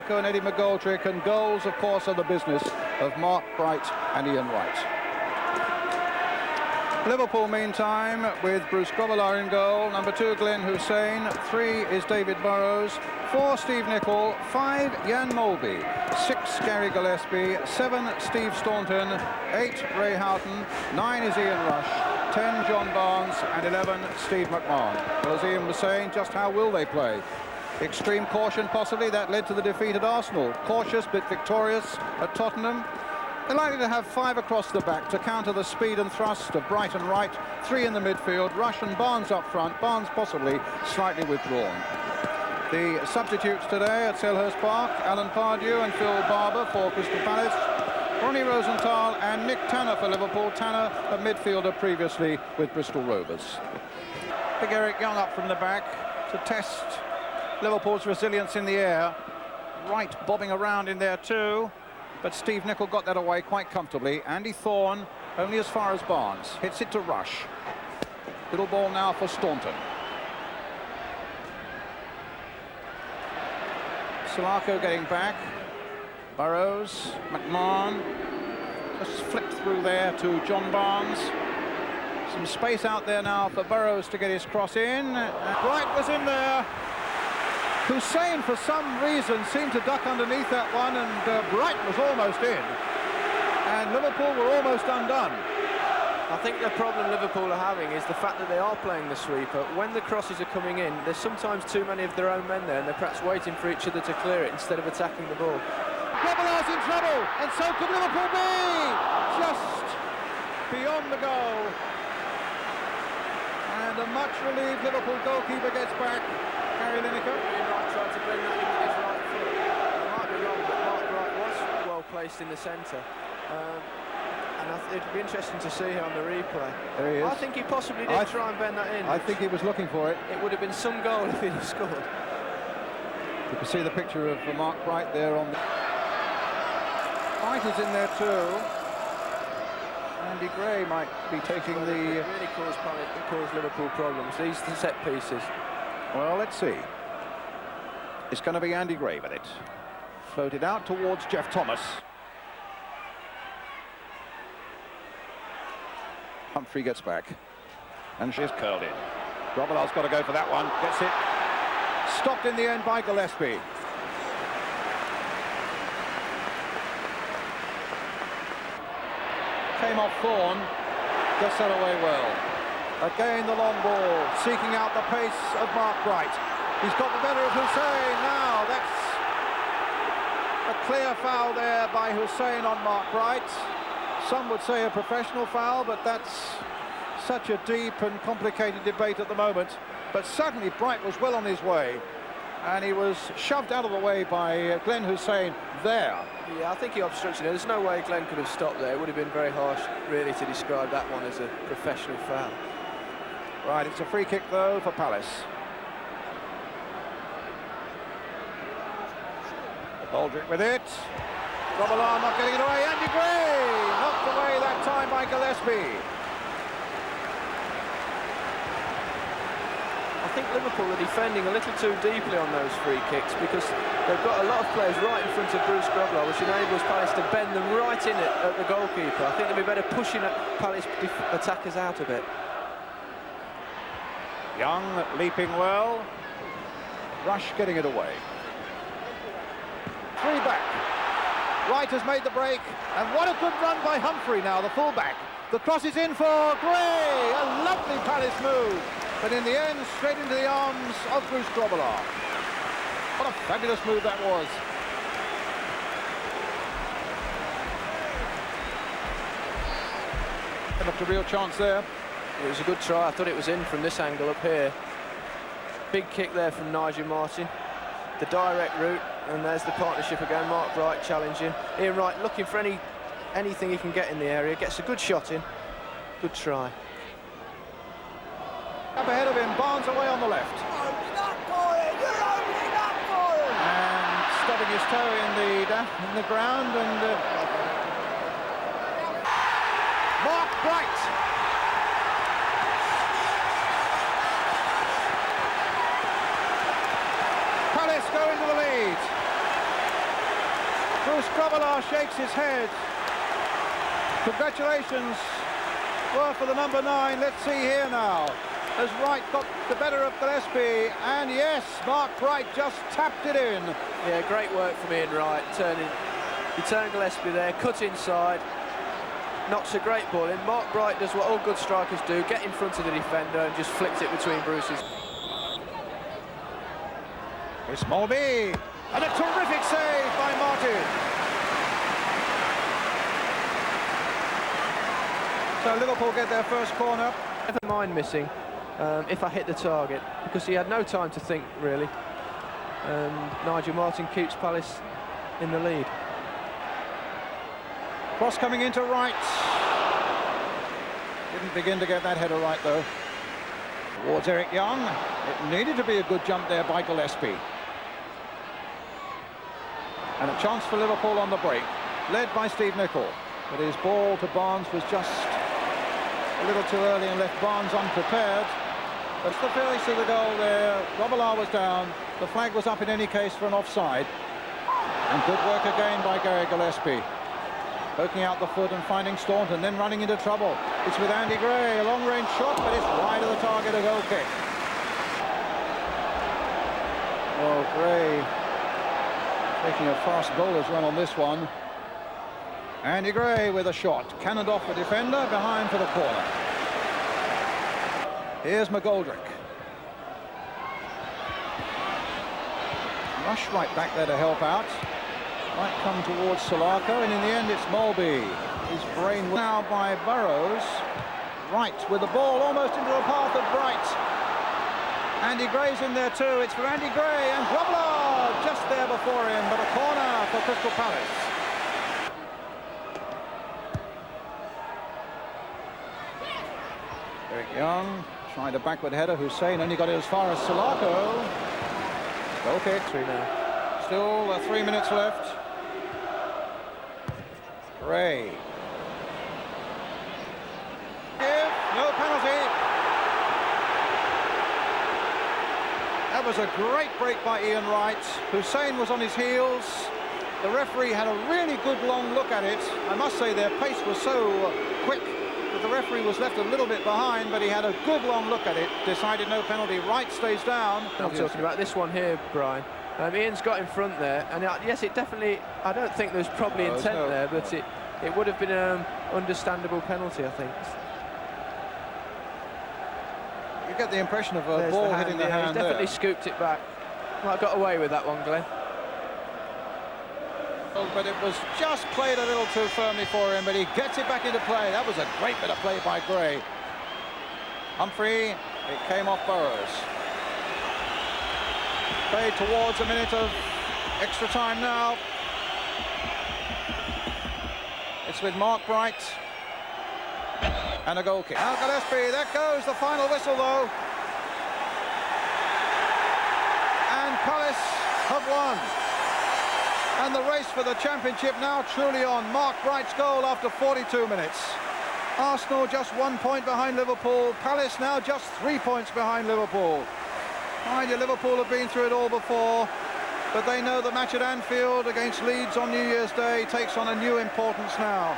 And Eddie McGoldrick, and goals, of course, are the business of Mark Bright and Ian Wright. Liverpool, meantime, with Bruce Grobbelaar in goal. Number 2, Glenn Hussein. 3 is David Burrows. 4, Steve Nicol. 5, Jan Molby. 6, Gary Gillespie. 7, Steve Staunton. 8, Ray Houghton. 9 is Ian Rush. 10, John Barnes. And 11, Steve McMahon. Well, as Ian was saying, just how will they play? Extreme caution, possibly. That led to the defeat at Arsenal. Cautious but victorious at Tottenham. They're likely to have 5 across the back to counter the speed and thrust of Bright and Wright. 3 in the midfield. Rush and Barnes up front. Barnes possibly slightly withdrawn. The substitutes today at Selhurst Park: Alan Pardew and Phil Barber for Crystal Palace. Ronnie Rosenthal and Nick Tanner for Liverpool. Tanner, a midfielder previously with Bristol Rovers. Big Eric Young up from the back to test Liverpool's resilience in the air. Wright bobbing around in there too, but Steve Nicol got that away quite comfortably. Andy Thorne only as far as Barnes. Hits it to Rush. Little ball now for Staunton. Sulaco getting back. Burrows, McMahon. Just flipped through there to John Barnes. Some space out there now for Burrows to get his cross in. Bright was in there. Hussein, for some reason, seemed to duck underneath that one, and Bright was almost in. And Liverpool were almost undone. I think the problem Liverpool are having is the fact that they are playing the sweeper. When the crosses are coming in, there's sometimes too many of their own men there, and they're perhaps waiting for each other to clear it instead of attacking the ball. Grobbelaar's in trouble, and so could Liverpool be! Just beyond the goal. And a much relieved Liverpool goalkeeper gets back. Harry Lineker. Tried to bring that in with his right foot. I might be wrong, but Mark Bright was well placed in the centre. And it'd be interesting to see on the replay. There he is. I think he possibly did try and bend that in. I think he was looking for it. It would have been some goal if he'd have scored. You can see the picture of Mark Bright there on the... Bright is in there too. Andy Gray might be taking the... It really caused Liverpool problems, these set pieces. Well, let's see. It's going to be Andy Gray with it. Floated out towards Jeff Thomas. Humphrey gets back. And she's curled in. Grobbelaar's got to go for that one. Gets it. Stopped in the end by Gillespie. Came off Thorne. Gets that away well. Again the long ball. Seeking out the pace of Mark Bright. He's got the better of Hussein now. That's a clear foul there by Hussein on Mark Bright. Some would say a professional foul, but that's such a deep and complicated debate at the moment. But certainly Bright was well on his way, and he was shoved out of the way by Glenn Hussein there. Yeah, I think he obstructed it. There's no way Glenn could have stopped there. It would have been very harsh, really, to describe that one as a professional foul. Right, it's a free kick, though, for Palace. Aldrich with it. Grobbelaar not getting it away. Andy Gray knocked away that time by Gillespie. I think Liverpool are defending a little too deeply on those free kicks because they've got a lot of players right in front of Bruce Grobbelaar, which enables Palace to bend them right in at the goalkeeper. I think they'd be better pushing Palace attackers out a bit. Young leaping well. Rush getting it away. 3 back. Wright has made the break, and what a good run by Humphrey now, the full-back. The cross is in for Gray. A lovely Palace move, but in the end, straight into the arms of Bruce Grobbelaar. What a fabulous move that was. It looked a real chance there. It was a good try. I thought it was in from this angle up here. Big kick there from Nigel Martin. The direct route, and there's the partnership again. Mark Bright challenging. Ian Wright looking for anything he can get in the area. Gets a good shot in. Good try. Up ahead of him, Barnes away on the left. And stubbing his toe in the ground, and Mark Bright. Palace go into the lead. Bruce Grobbelaar shakes his head. Congratulations were for the number 9. Let's see here now. As Wright got the better of Gillespie, and yes, Mark Wright just tapped it in. Yeah, great work from Ian Wright. He turned Gillespie there, cut inside, knocks a great ball in. Mark Wright does what all good strikers do, get in front of the defender and just flicks it between Bruce's. It's Mulby, and a terrific save by Martin. So Liverpool get their first corner. Never mind missing if I hit the target, because he had no time to think, really. And Nigel Martin keeps Palace in the lead. Cross coming into Wright. Didn't begin to get that header right, though. Towards Eric Young. It needed to be a good jump there by Gillespie. And a chance for Liverpool on the break, led by Steve Nicol. But his ball to Barnes was just a little too early and left Barnes unprepared. That's the face of the goal there. Grobbelaar was down. The flag was up in any case for an offside. And good work again by Gary Gillespie. Poking out the foot and finding Staunton, then running into trouble. It's with Andy Gray, a long-range shot, but it's wide of the target, a goal kick. Oh, Gray taking a fast bowler's run on this one. Andy Gray with a shot, cannoned off the defender, behind for the corner. Here's McGoldrick. Rush right back there to help out. Might come towards Solarco, and in the end it's Mulby. His brain now by Burrows. Wright with the ball almost into the path of Bright. Andy Gray's in there too. It's for Andy Gray, and Grobbelaar just there before him, but a corner for Crystal Palace. Eric Young tried a backward header. Hussein only got it as far as Solarco. Goal kick. 3 now. Still 3 minutes left. Gray. No penalty. That was a great break by Ian Wright. Hussein was on his heels. The referee had a really good long look at it. I must say their pace was so quick that the referee was left a little bit behind, but he had a good long look at it. Decided no penalty. Wright stays down. I'm talking about this one here, Brian. Ian's got in front there, and yes, it definitely, I don't think there's probably intent there, but it would have been an understandable penalty, I think. You get the impression of a ball hitting the hand. He's definitely scooped it back. Well, I got away with that one, Glenn. But it was just played a little too firmly for him, but he gets it back into play. That was a great bit of play by Gray. Humphrey, it came off Burrows. Played towards a minute of extra time now. It's with Mark Bright. And a goal kick. Now Gillespie, that goes the final whistle though. And Palace have won. And the race for the championship now truly on. Mark Bright's goal after 42 minutes. Arsenal just 1 point behind Liverpool. Palace now just 3 points behind Liverpool. Mind you, Liverpool have been through it all before, but they know the match at Anfield against Leeds on New Year's Day takes on a new importance now.